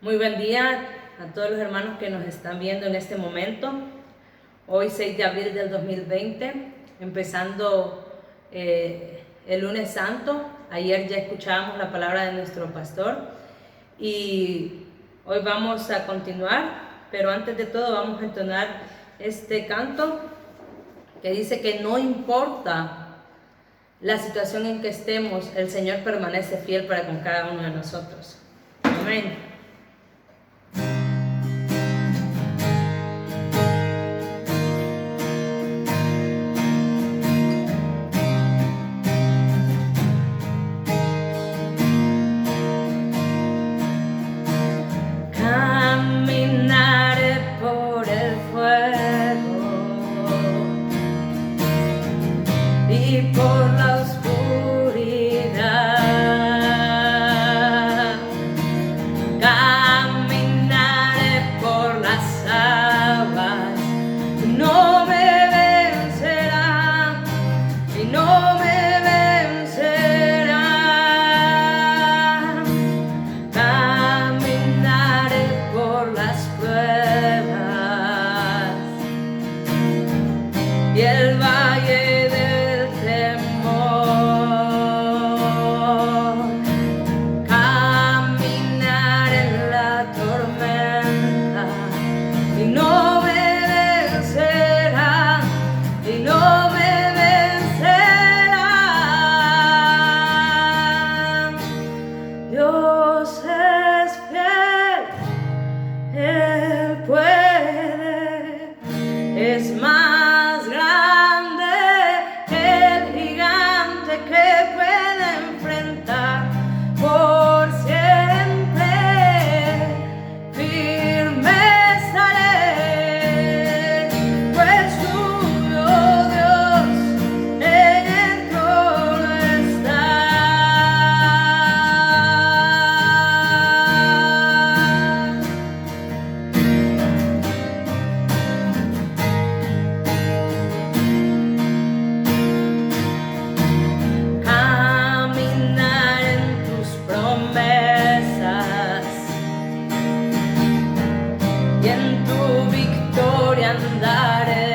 Muy buen día a todos los hermanos que nos están viendo en este momento. Hoy 6 de abril del 2020, empezando el lunes santo. Ayer ya escuchábamos la palabra de nuestro pastor y hoy vamos a continuar, pero antes de todo vamos a entonar este canto que dice que no importa la situación en que estemos, el Señor permanece fiel para con cada uno de nosotros. Amén. Caminaré por el fuego y por la oscuridad. Caminaré por las aguas, no me vencerán y no me vencerán. Caminaré por las pruebas y el valle del temor. Caminar en la tormenta y no me vencerá y no me vencerá. Dios es fiel, Él puede, es más grande que el gigante que puede enfrentar. Por siempre firme estaré, pues tuyo, Dios, en el trono estás. Caminar en tus promesas y en tu victoria andaré.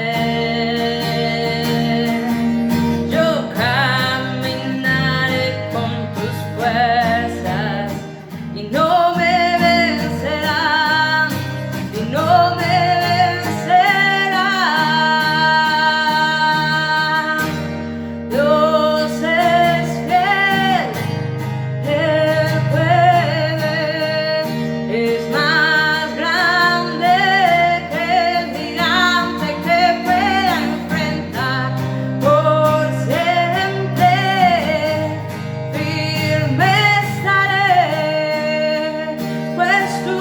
Yo caminaré con tus fuerzas y no me vencerán y no me vencerán. Dios es fiel, Él puede, es más grande que el gigante que pueda enfrentar. Por siempre firme estaré, pues tú,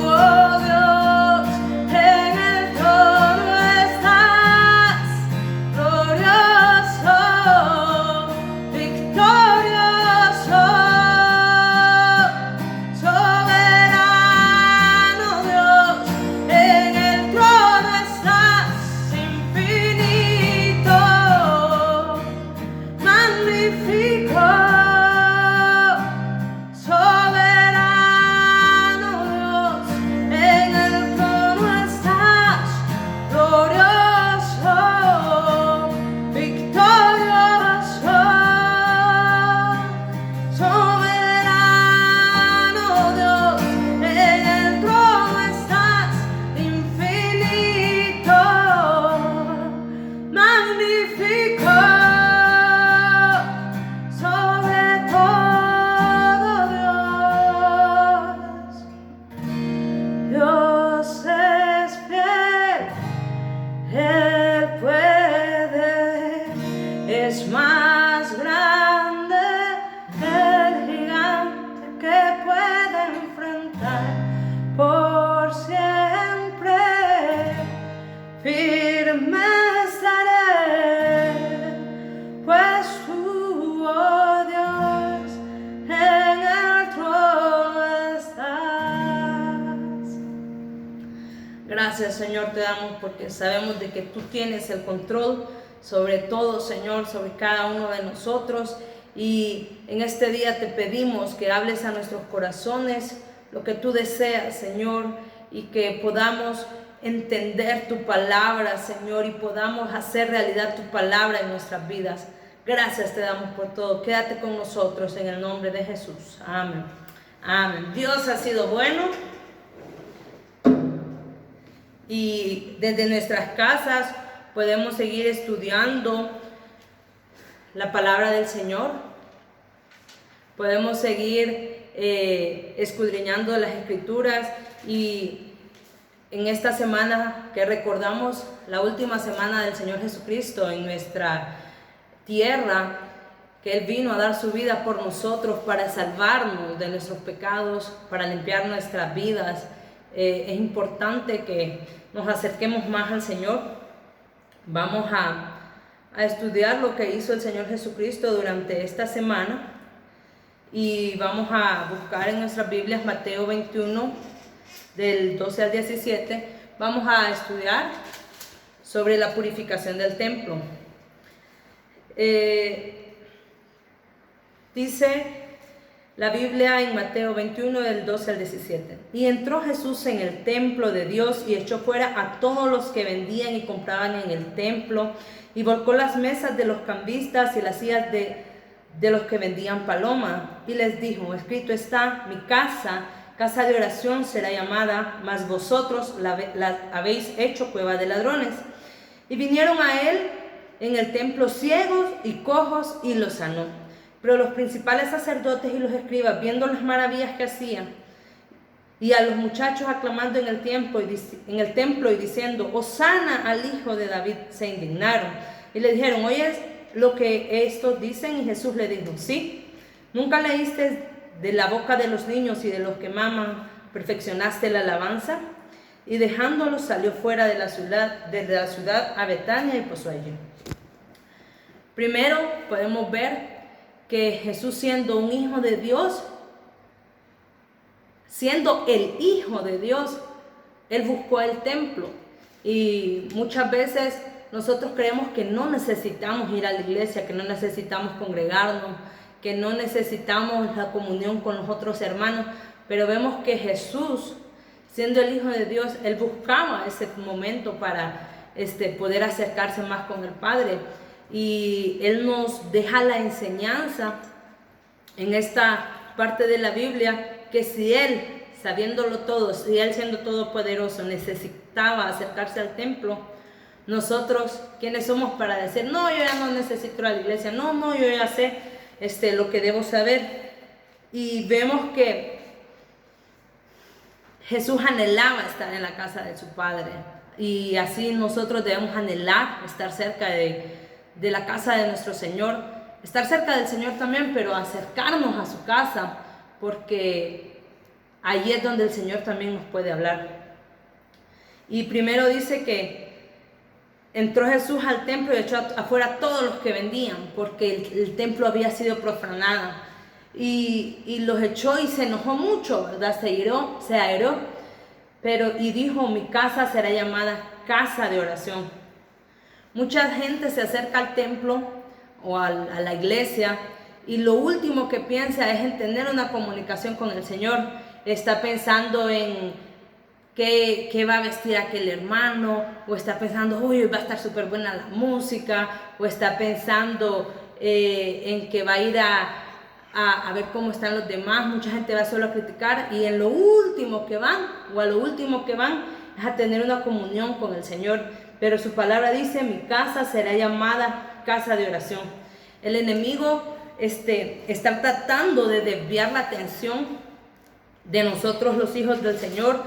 oh Dios, en el trono estás, glorioso, victorioso, soberano Dios, en el trono estás, infinito, magnífico, soberano Dios, en el trono estás, glorioso, victorioso, soberano Dios, en el trono estás, infinito, magnífico, sobre todo Dios. Dios es fiel, Él puede, es más grande el gigante que puede enfrentar. Por siempre firme estaré, pues tú, oh Dios, en el trono estás. Gracias, Señor, te damos porque sabemos de que tú tienes el control sobre todo, Señor, sobre cada uno de nosotros. Y en este día te pedimos que hables a nuestros corazones, lo que tú deseas, Señor, y que podamos entender tu palabra, Señor, y podamos hacer realidad tu palabra en nuestras vidas. Gracias te damos por todo. Quédate con nosotros en el nombre de Jesús. Amén. Amén. Dios ha sido bueno. Y desde nuestras casas podemos seguir estudiando la palabra del Señor. Podemos seguir escudriñando las Escrituras, y en esta semana que recordamos la última semana del Señor Jesucristo en nuestra tierra, que Él vino a dar su vida por nosotros para salvarnos de nuestros pecados, para limpiar nuestras vidas. Es importante que nos acerquemos más al Señor. Vamos a estudiar lo que hizo el Señor Jesucristo durante esta semana, y vamos a buscar en nuestras Biblias Mateo 21 del 12 al 17. Vamos a estudiar sobre la purificación del templo. Dice la Biblia en Mateo 21 del 12 al 17: y entró Jesús en el templo de Dios y echó fuera a todos los que vendían y compraban en el templo, y volcó las mesas de los cambistas y las sillas de los que vendían paloma, y les dijo: escrito está, mi casa, casa de oración será llamada, mas vosotros la habéis hecho cueva de ladrones. Y vinieron a él en el templo ciegos y cojos, y los sanó. Pero los principales sacerdotes y los escribas, viendo las maravillas que hacían, y a los muchachos aclamando en el templo y diciendo: Hosana al Hijo de David, se indignaron y le dijeron: ¿oyes lo que estos dicen? Y Jesús le dijo: sí. ¿Nunca leíste de la boca de los niños y de los que maman perfeccionaste la alabanza? Y dejándolos salió fuera de la ciudad, desde la ciudad a Betania, y posó allí. Primero podemos ver que Jesús, siendo un hijo de Dios, siendo el Hijo de Dios, Él buscó el templo. Y muchas veces nosotros creemos que no necesitamos ir a la iglesia, que no necesitamos congregarnos, que no necesitamos la comunión con los otros hermanos, pero vemos que Jesús, siendo el Hijo de Dios, Él buscaba ese momento para poder acercarse más con el Padre. Y Él nos deja la enseñanza en esta parte de la Biblia, que si Él, sabiéndolo todo, si Él siendo todopoderoso necesitaba acercarse al templo, nosotros, ¿quiénes somos para decir: no, yo ya no necesito ir a la iglesia, no, yo ya sé lo que debo saber? Y vemos que Jesús anhelaba estar en la casa de su Padre, y así nosotros debemos anhelar estar cerca de la casa de nuestro Señor, estar cerca del Señor también, pero acercarnos a su casa, porque allí es donde el Señor también nos puede hablar. Y primero dice que entró Jesús al templo y echó afuera a todos los que vendían, porque el templo había sido profanado, y los echó, y se enojó mucho, ¿verdad? Se airó, y dijo: mi casa será llamada casa de oración. Mucha gente se acerca al templo o a la iglesia, y lo último que piensa es en tener una comunicación con el Señor. Está pensando en qué va a vestir aquel hermano, o está pensando: uy, va a estar súper buena la música, o está pensando en que va a ir a ver cómo están los demás. Mucha gente va solo a criticar, y en lo último que van, es a tener una comunión con el Señor. Pero su palabra dice: mi casa será llamada casa de oración. El enemigo está tratando de desviar la atención de nosotros, los hijos del Señor,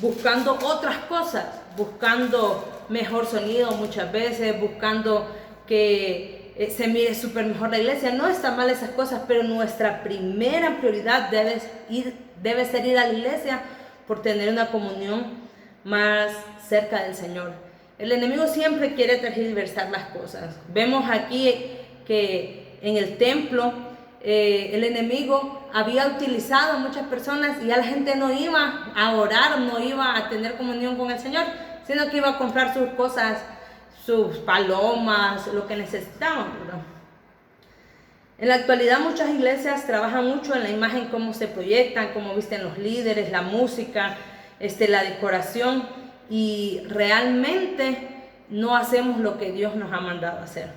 buscando otras cosas, buscando mejor sonido muchas veces, buscando que se mire súper mejor la iglesia. No están mal esas cosas, pero nuestra primera prioridad debe ser ir a la iglesia, por tener una comunión más cerca del Señor. El enemigo siempre quiere tergiversar las cosas. Vemos aquí que en el templo el enemigo había utilizado a muchas personas, y ya la gente no iba a orar, no iba a tener comunión con el Señor, sino que iba a comprar sus cosas, sus palomas, lo que necesitaban, ¿verdad? En la actualidad muchas iglesias trabajan mucho en la imagen, cómo se proyectan, cómo visten los líderes, la música, la decoración, y realmente no hacemos lo que Dios nos ha mandado hacer.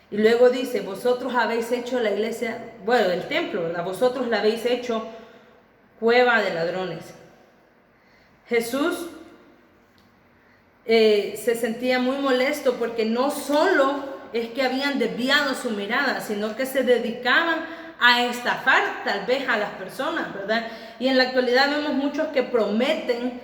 Y luego dice, vosotros habéis hecho la iglesia, bueno, el templo, ¿verdad? Vosotros la habéis hecho cueva de ladrones. Jesús se sentía muy molesto porque no solo es que habían desviado su mirada, sino que se dedicaban a estafar tal vez a las personas, ¿verdad? Y en la actualidad vemos muchos que prometen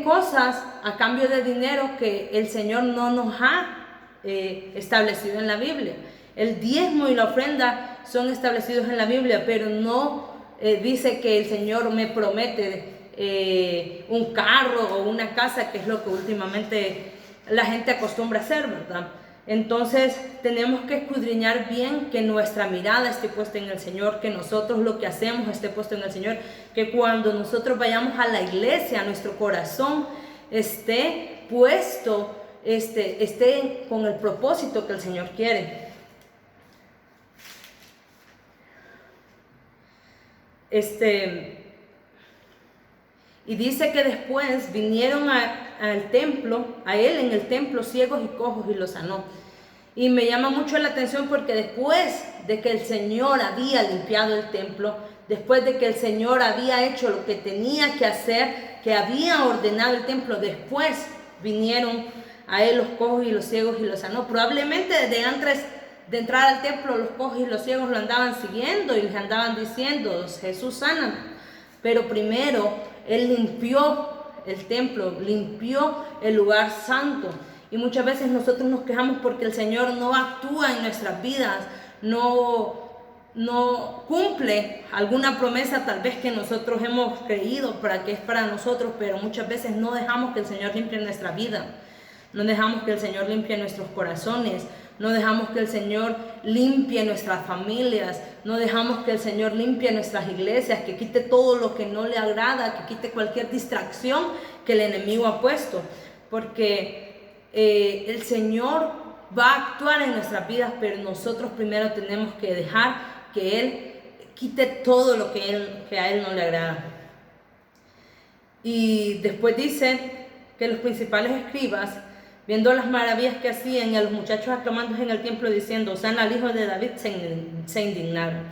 cosas a cambio de dinero que el Señor no nos ha establecido en la Biblia. El diezmo y la ofrenda son establecidos en la Biblia, pero no dice que el Señor me promete un carro o una casa, que es lo que últimamente la gente acostumbra a hacer, ¿verdad? Entonces tenemos que escudriñar bien, que nuestra mirada esté puesta en el Señor, que nosotros lo que hacemos esté puesto en el Señor, que cuando nosotros vayamos a la iglesia, nuestro corazón esté puesto, esté con el propósito que el Señor quiere. Y dice que después vinieron al templo, a él en el templo, ciegos y cojos, y los sanó. Y me llama mucho la atención porque después de que el Señor había limpiado el templo, después de que el Señor había hecho lo que tenía que hacer, que había ordenado el templo, después vinieron a él los cojos y los ciegos y los sanó. Probablemente desde antes de entrar al templo, los cojos y los ciegos lo andaban siguiendo y les andaban diciendo, Jesús sana. Pero primero Él limpió el templo, limpió el lugar santo. Y muchas veces nosotros nos quejamos porque el Señor no actúa en nuestras vidas, no cumple alguna promesa tal vez que nosotros hemos creído para que es para nosotros, pero muchas veces no dejamos que el Señor limpie nuestra vida, no dejamos que el Señor limpie nuestros corazones, no dejamos que el Señor limpie nuestras familias, no dejamos que el Señor limpie nuestras iglesias, que quite todo lo que no le agrada, que quite cualquier distracción que el enemigo ha puesto, porque el Señor va a actuar en nuestras vidas, pero nosotros primero tenemos que dejar que Él quite todo lo que a Él no le agrada. Y después dice que los principales escribas, viendo las maravillas que hacían y a los muchachos aclamando en el templo diciendo, Hosana al hijo de David, se indignaron.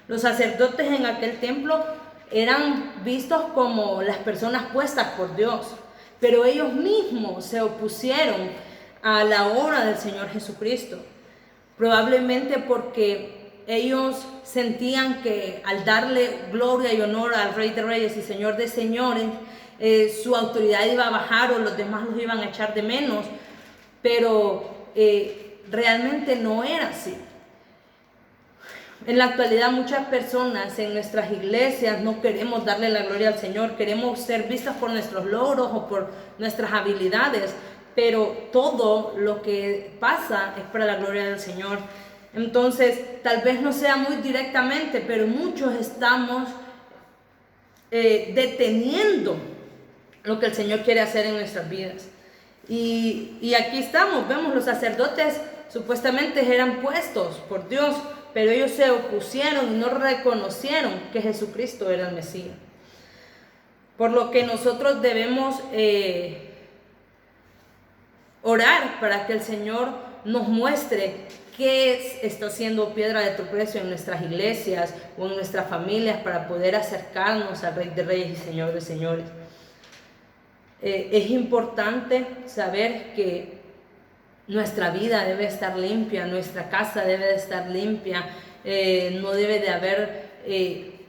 Los sacerdotes en aquel templo eran vistos como las personas puestas por Dios, pero ellos mismos se opusieron a la obra del Señor Jesucristo, probablemente porque ellos sentían que al darle gloria y honor al Rey de Reyes y Señor de Señores, su autoridad iba a bajar o los demás los iban a echar de menos, pero realmente no era así. En la actualidad muchas personas en nuestras iglesias no queremos darle la gloria al Señor, queremos ser vistas por nuestros logros o por nuestras habilidades, pero todo lo que pasa es para la gloria del Señor. Entonces, tal vez no sea muy directamente, pero muchos estamos deteniendo lo que el Señor quiere hacer en nuestras vidas. Y aquí estamos, vemos los sacerdotes supuestamente eran puestos por Dios, pero ellos se opusieron y no reconocieron que Jesucristo era el Mesías. Por lo que nosotros debemos orar para que el Señor nos muestre qué está siendo piedra de tropiezo en nuestras iglesias o en nuestras familias para poder acercarnos al Rey de Reyes y Señor de Señores. Es importante saber que nuestra vida debe estar limpia, nuestra casa debe de estar limpia, no debe de haber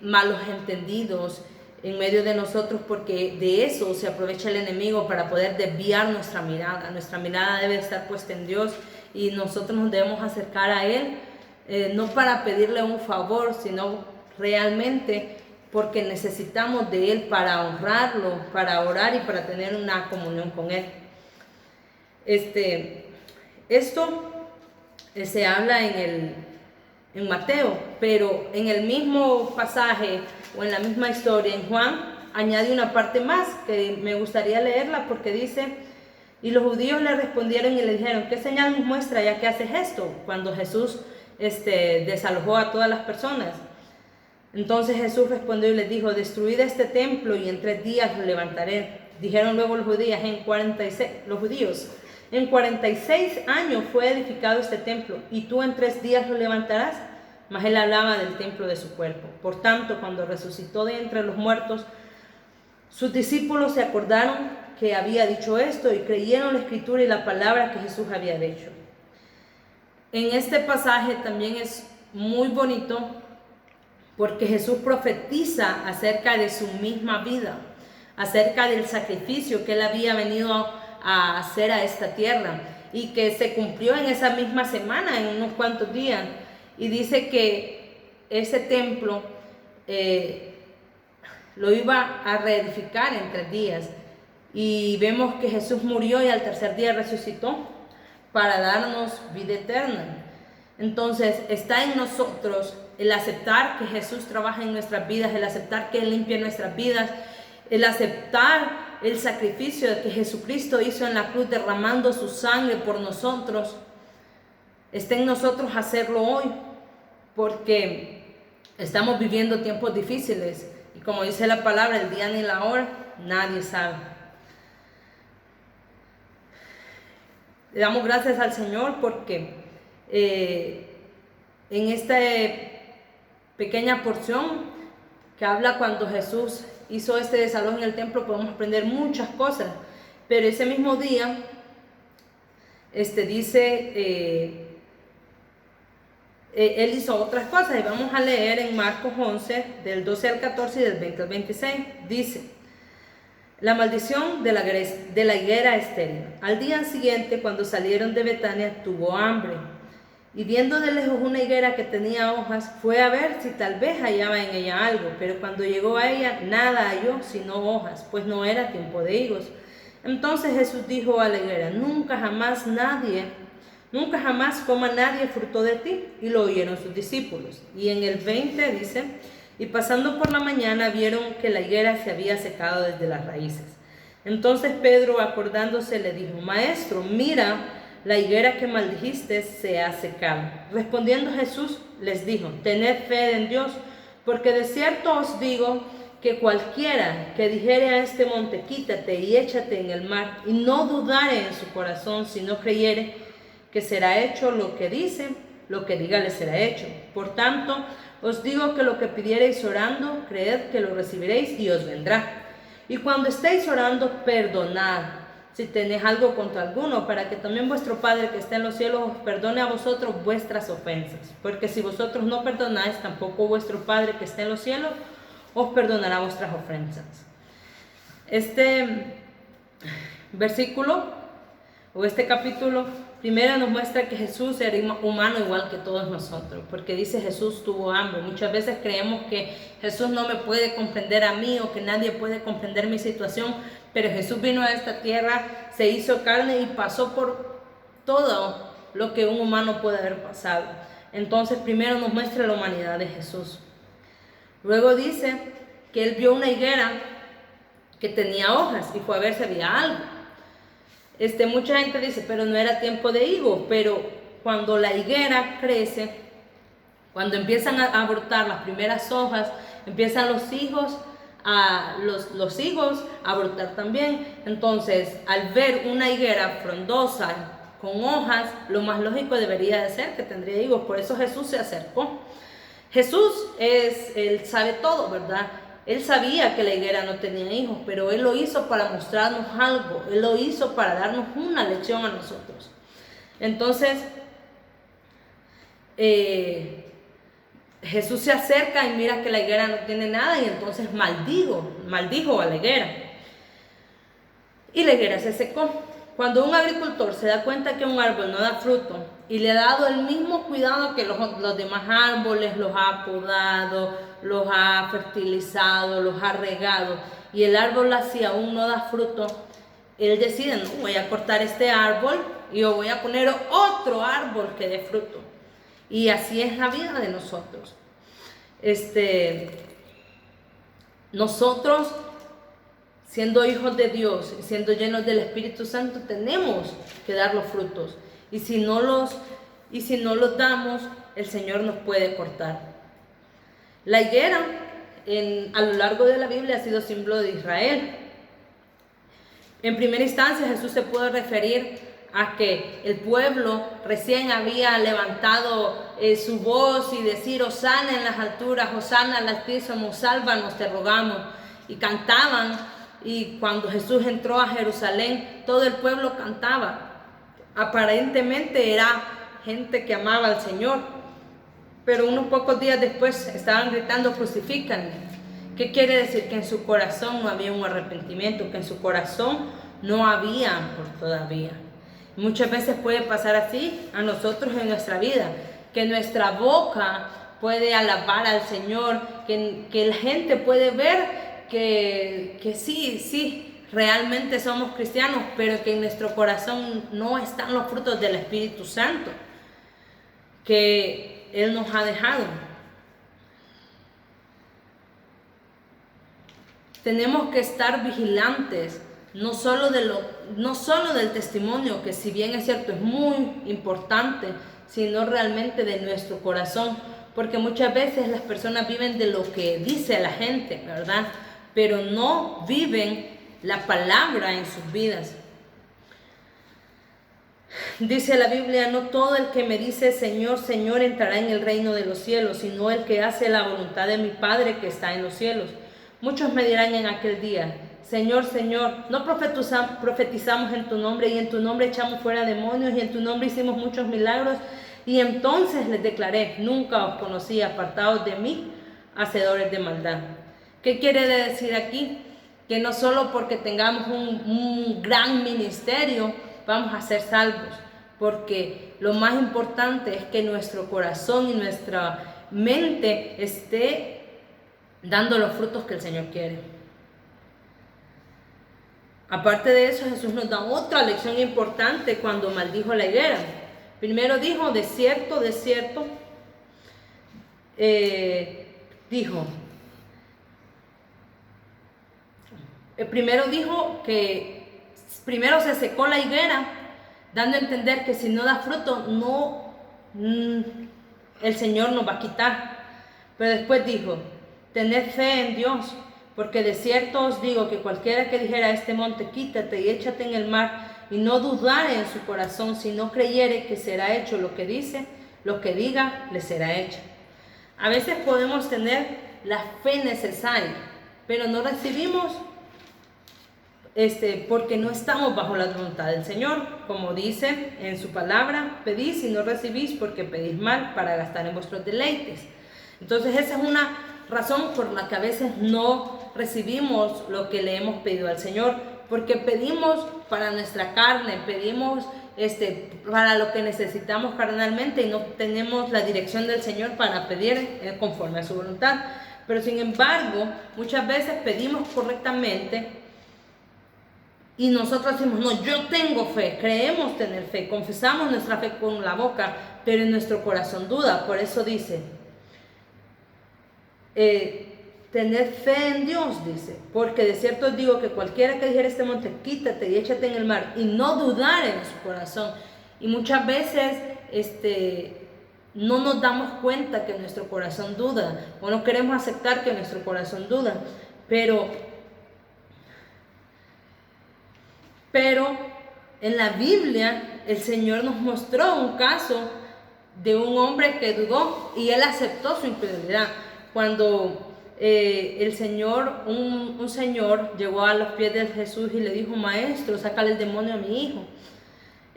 malos entendidos en medio de nosotros, porque de eso se aprovecha el enemigo para poder desviar nuestra mirada. Nuestra mirada debe estar puesta en Dios y nosotros nos debemos acercar a Él, no para pedirle un favor, sino realmente porque necesitamos de Él para honrarlo, para orar y para tener una comunión con Él. Esto se habla en Mateo, pero en el mismo pasaje o en la misma historia en Juan añade una parte más que me gustaría leerla, porque dice, Y los judíos le respondieron y le dijeron, ¿qué señal nos muestra ya que haces esto? Cuando Jesús desalojó a todas las personas. Entonces Jesús respondió y les dijo, destruid este templo y en 3 días lo levantaré. Dijeron luego los judíos, en 46 años fue edificado este templo y tú en 3 días lo levantarás. Mas él hablaba del templo de su cuerpo. Por tanto, cuando resucitó de entre los muertos, sus discípulos se acordaron que había dicho esto y creyeron la escritura y la palabra que Jesús había dicho. En este pasaje también es muy bonito porque Jesús profetiza acerca de su misma vida, acerca del sacrificio que él había venido a hacer a esta tierra y que se cumplió en esa misma semana, en unos cuantos días. Y dice que ese templo lo iba a reedificar en 3 días. Y vemos que Jesús murió y al tercer día resucitó para darnos vida eterna. Entonces está en nosotros el aceptar que Jesús trabaja en nuestras vidas, el aceptar que Él limpia nuestras vidas, el aceptar el sacrificio que Jesucristo hizo en la cruz derramando su sangre por nosotros. Está en nosotros hacerlo hoy, porque estamos viviendo tiempos difíciles y como dice la palabra, el día ni la hora, nadie sabe. Le damos gracias al Señor porque en esta pequeña porción que habla cuando Jesús hizo este desalojo en el templo podemos aprender muchas cosas, pero ese mismo día dice él hizo otras cosas y vamos a leer en Marcos 11 del 12 al 14 y del 20 al 26. Dice: la maldición de la higuera estéril. Al día siguiente, cuando salieron de Betania, tuvo hambre. Y viendo de lejos una higuera que tenía hojas, fue a ver si tal vez hallaba en ella algo. Pero cuando llegó a ella, nada halló sino hojas, pues no era tiempo de higos. Entonces Jesús dijo a la higuera: nunca jamás coma nadie fruto de ti. Y lo oyeron sus discípulos. Y en el 20 dice: y pasando por la mañana vieron que la higuera se había secado desde las raíces. Entonces Pedro, acordándose, le dijo: Maestro, mira, la higuera que maldijiste se ha secado. Respondiendo Jesús les dijo: tened fe en Dios, porque de cierto os digo que cualquiera que dijere a este monte: quítate y échate en el mar, y no dudare en su corazón, sino creyere que será hecho lo que dice, lo que diga le será hecho. Por tanto, os digo que lo que pidiereis orando, creed que lo recibiréis y os vendrá. Y cuando estéis orando, perdonad si tenéis algo contra alguno, para que también vuestro Padre que está en los cielos os perdone a vosotros vuestras ofensas. Porque si vosotros no perdonáis, tampoco vuestro Padre que está en los cielos os perdonará vuestras ofensas. Este versículo o este capítulo primero nos muestra que Jesús era humano igual que todos nosotros, porque dice Jesús tuvo hambre. Muchas veces creemos que Jesús no me puede comprender a mí o que nadie puede comprender mi situación, pero Jesús vino a esta tierra, se hizo carne y pasó por todo lo que un humano puede haber pasado. Entonces primero nos muestra la humanidad de Jesús. Luego dice que él vio una higuera que tenía hojas y fue a ver si había algo. Mucha gente dice, pero no era tiempo de higos, pero cuando la higuera crece, cuando empiezan a brotar las primeras hojas, empiezan los higos a brotar también. Entonces, al ver una higuera frondosa con hojas, lo más lógico debería de ser que tendría higos. Por eso Jesús se acercó. Jesús él sabe todo, ¿verdad? Él sabía que la higuera no tenía hijos, pero Él lo hizo para mostrarnos algo. Él lo hizo para darnos una lección a nosotros. Entonces, Jesús se acerca y mira que la higuera no tiene nada y entonces maldijo a la higuera. Y la higuera se secó. Cuando un agricultor se da cuenta que un árbol no da fruto y le ha dado el mismo cuidado que los demás árboles, los ha podado, los ha fertilizado, los ha regado, y el árbol así aún no da fruto, él decide: no, voy a cortar este árbol y yo voy a poner otro árbol que dé fruto. Y así es la vida de nosotros. Nosotros siendo hijos de Dios y siendo llenos del Espíritu Santo, tenemos que dar los frutos. Y si no los damos, el Señor nos puede cortar. La higuera a lo largo de la Biblia ha sido símbolo de Israel. En primera instancia, Jesús se puede referir a que el pueblo recién había levantado su voz y decir: Hosana en las alturas, Hosana al Altísimo, sálvanos, te rogamos. Y cantaban, y cuando Jesús entró a Jerusalén, todo el pueblo cantaba. Aparentemente era gente que amaba al Señor, pero unos pocos días después estaban gritando: crucifícanme. ¿Qué quiere decir? Que en su corazón no había un arrepentimiento, que en su corazón no había amor todavía. Muchas veces puede pasar así a nosotros en nuestra vida, que nuestra boca puede alabar al Señor, que la gente puede ver que sí, realmente somos cristianos, pero que en nuestro corazón no están los frutos del Espíritu Santo que Él nos ha dejado. Tenemos que estar vigilantes, no solo del testimonio, que si bien es cierto es muy importante, sino realmente de nuestro corazón, porque muchas veces las personas viven de lo que dice la gente, ¿verdad? Pero no viven la palabra en sus vidas. Dice la Biblia: no todo el que me dice Señor, Señor entrará en el reino de los cielos, sino el que hace la voluntad de mi Padre que está en los cielos. Muchos me dirán en aquel día: Señor, Señor, ¿no profetizamos en tu nombre, y en tu nombre echamos fuera demonios, y en tu nombre hicimos muchos milagros? Y entonces les declaré: nunca os conocí, apartados de mí, hacedores de maldad. ¿Qué quiere decir aquí? Que no solo porque tengamos un gran ministerio vamos a ser salvos, porque lo más importante es que nuestro corazón y nuestra mente esté dando los frutos que el Señor quiere. Aparte de eso, Jesús nos da otra lección importante cuando maldijo la higuera. Primero dijo: desierto, desierto. Primero dijo que primero se secó la higuera, dando a entender que si no da fruto, el Señor nos va a quitar. Pero después dijo: tened fe en Dios, porque de cierto os digo que cualquiera que dijera a este monte: quítate y échate en el mar, y no dudare en su corazón, sino creyere que será hecho lo que dice, lo que diga le será hecho. A veces podemos tener la fe necesaria, pero no recibimos porque no estamos bajo la voluntad del Señor. Como dice en su palabra: pedís y no recibís, porque pedís mal para gastar en vuestros deleites. Entonces esa es una razón por la que a veces no recibimos lo que le hemos pedido al Señor, porque pedimos para nuestra carne, pedimos para lo que necesitamos carnalmente, y no tenemos la dirección del Señor para pedir conforme a su voluntad. Pero sin embargo, muchas veces pedimos correctamente y nosotros decimos: no, yo tengo fe, creemos tener fe, confesamos nuestra fe con la boca, pero en nuestro corazón duda. Por eso dice: tener fe en Dios, dice, porque de cierto os digo que cualquiera que dijera a este monte: quítate y échate en el mar, y no dudar en su corazón. Y muchas veces no nos damos cuenta que nuestro corazón duda, o no queremos aceptar que nuestro corazón duda, pero en la Biblia el Señor nos mostró un caso de un hombre que dudó y él aceptó su incredulidad. Cuando un señor llegó a los pies de Jesús y le dijo: maestro, sácale el demonio a mi hijo.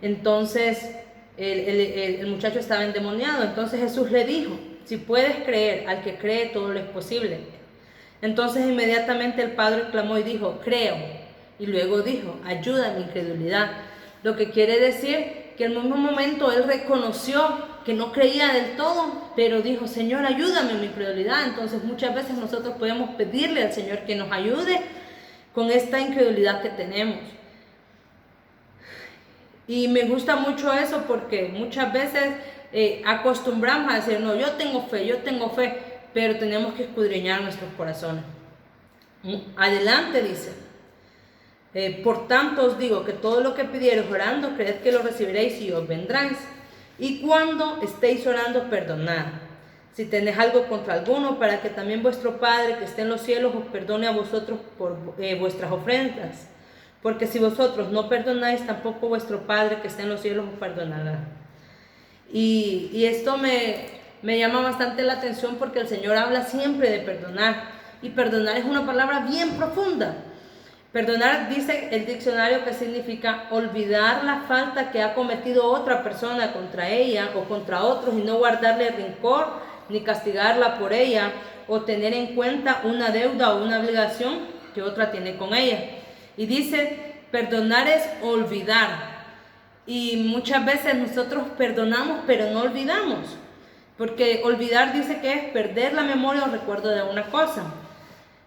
Entonces el muchacho estaba endemoniado. Entonces Jesús le dijo: si puedes creer, al que cree todo le es posible. Entonces inmediatamente el padre clamó y dijo: creo. Y luego dijo: ayuda a mi incredulidad. Lo que quiere decir que en el mismo momento él reconoció que no creía del todo, pero dijo: Señor, ayúdame en mi incredulidad. Entonces muchas veces nosotros podemos pedirle al Señor que nos ayude con esta incredulidad que tenemos. Y me gusta mucho eso, porque muchas veces acostumbramos a decir: no, yo tengo fe, pero tenemos que escudriñar nuestros corazones. Adelante dice: Por tanto os digo que todo lo que pidiereis orando, creed que lo recibiréis y os vendráis. Y cuando estéis orando, perdonad, si tenéis algo contra alguno, para que también vuestro Padre que está en los cielos os perdone a vosotros por vuestras ofensas. Porque si vosotros no perdonáis, tampoco vuestro Padre que está en los cielos os perdonará. Y esto me llama bastante la atención porque el Señor habla siempre de perdonar. Y perdonar es una palabra bien profunda. Perdonar, dice el diccionario, que significa olvidar la falta que ha cometido otra persona contra ella o contra otros y no guardarle rencor ni castigarla por ella o tener en cuenta una deuda o una obligación que otra tiene con ella. Y dice, perdonar es olvidar. Y muchas veces nosotros perdonamos pero no olvidamos. Porque olvidar dice que es perder la memoria o recuerdo de una cosa.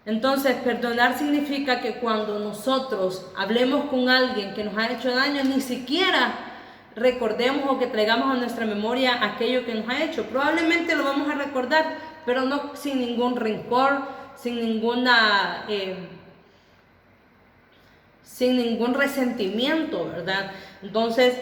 Entonces, perdonar significa que cuando nosotros hablemos con alguien que nos ha hecho daño, ni siquiera recordemos o que traigamos a nuestra memoria aquello que nos ha hecho. Probablemente lo vamos a recordar, pero no sin ningún rencor, sin ningún resentimiento, ¿verdad? Entonces,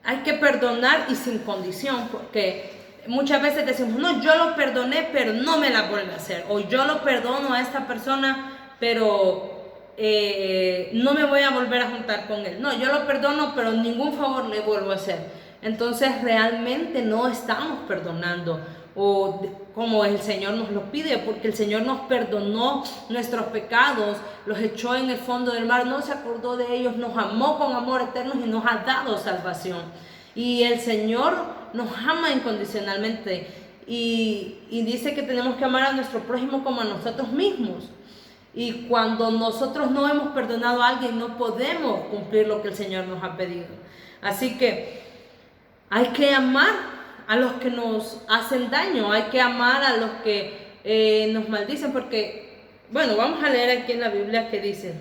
hay que perdonar y sin condición, porque muchas veces decimos, no, yo lo perdoné, pero no me la vuelve a hacer. O yo lo perdono a esta persona, pero no me voy a volver a juntar con él. No, yo lo perdono, pero ningún favor le vuelvo a hacer. Entonces realmente no estamos perdonando como el Señor nos lo pide, porque el Señor nos perdonó nuestros pecados, los echó en el fondo del mar, no se acordó de ellos, nos amó con amor eterno y nos ha dado salvación. Y el Señor nos ama incondicionalmente y dice que tenemos que amar a nuestro prójimo como a nosotros mismos. Y cuando nosotros no hemos perdonado a alguien, no podemos cumplir lo que el Señor nos ha pedido. Así que hay que amar a los que nos hacen daño, hay que amar a los que nos maldicen, porque, bueno, vamos a leer aquí en la Biblia que dice,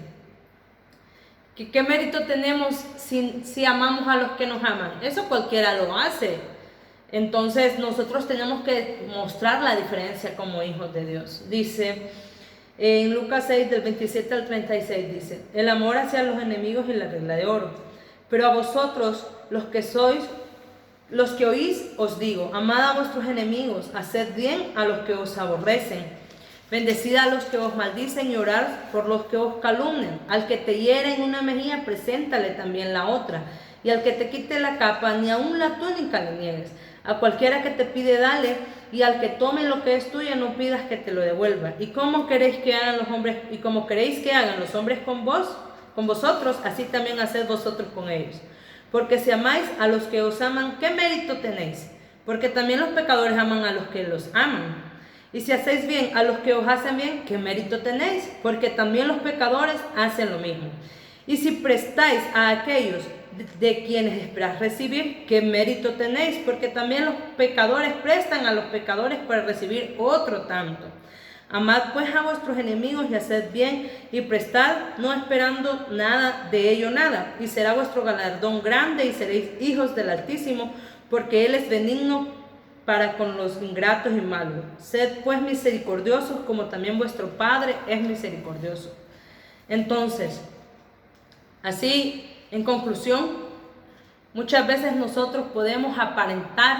¿qué mérito tenemos si amamos a los que nos aman? Eso cualquiera lo hace. Entonces nosotros tenemos que mostrar la diferencia como hijos de Dios. Dice en Lucas 6 del 27 al 36, dice, el amor hacia los enemigos es la regla de oro. Pero a vosotros, los que oís, os digo, amad a vuestros enemigos, haced bien a los que os aborrecen. Bendecid a los que os maldicen y orad por los que os calumnian. Al que te hiere en una mejilla, preséntale también la otra. Y al que te quite la capa, ni aun la túnica le niegues. A cualquiera que te pide, dale. Y al que tome lo que es tuyo, no pidas que te lo devuelva. Y como queréis que hagan los hombres, y como queréis que hagan los hombres con vosotros, así también haced vosotros con ellos. Porque si amáis a los que os aman, ¿qué mérito tenéis? Porque también los pecadores aman a los que los aman. Y si hacéis bien a los que os hacen bien, ¿qué mérito tenéis? Porque también los pecadores hacen lo mismo. Y si prestáis a aquellos de quienes esperáis recibir, ¿qué mérito tenéis? Porque también los pecadores prestan a los pecadores para recibir otro tanto. Amad pues a vuestros enemigos y haced bien y prestad, no esperando nada de ello nada. Y será vuestro galardón grande y seréis hijos del Altísimo, porque Él es benigno para con los ingratos y malos. Sed pues misericordiosos como también vuestro Padre es misericordioso. Entonces, así, en conclusión, muchas veces nosotros podemos aparentar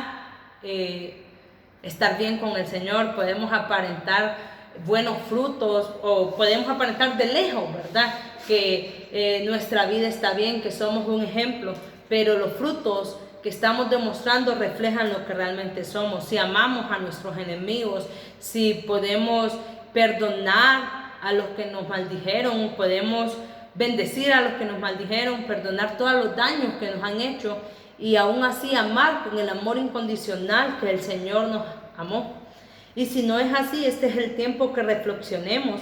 estar bien con el Señor, podemos aparentar buenos frutos o podemos aparentar de lejos, ¿verdad? Que nuestra vida está bien, que somos un ejemplo, pero los frutos que estamos demostrando reflejan lo que realmente somos. Si amamos a nuestros enemigos, si podemos perdonar a los que nos maldijeron, podemos bendecir a los que nos maldijeron, perdonar todos los daños que nos han hecho y aún así amar con el amor incondicional que el Señor nos amó. Y si no es así, este es el tiempo que reflexionemos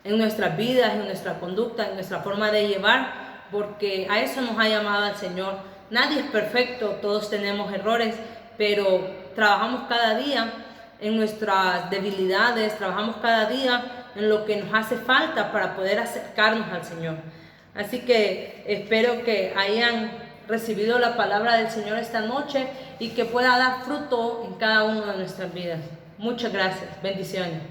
en nuestras vidas, en nuestra conducta, en nuestra forma de llevar, porque a eso nos ha llamado el Señor. Nadie es perfecto, todos tenemos errores, pero trabajamos cada día en nuestras debilidades, trabajamos cada día en lo que nos hace falta para poder acercarnos al Señor. Así que espero que hayan recibido la palabra del Señor esta noche y que pueda dar fruto en cada una de nuestras vidas. Muchas gracias, bendiciones.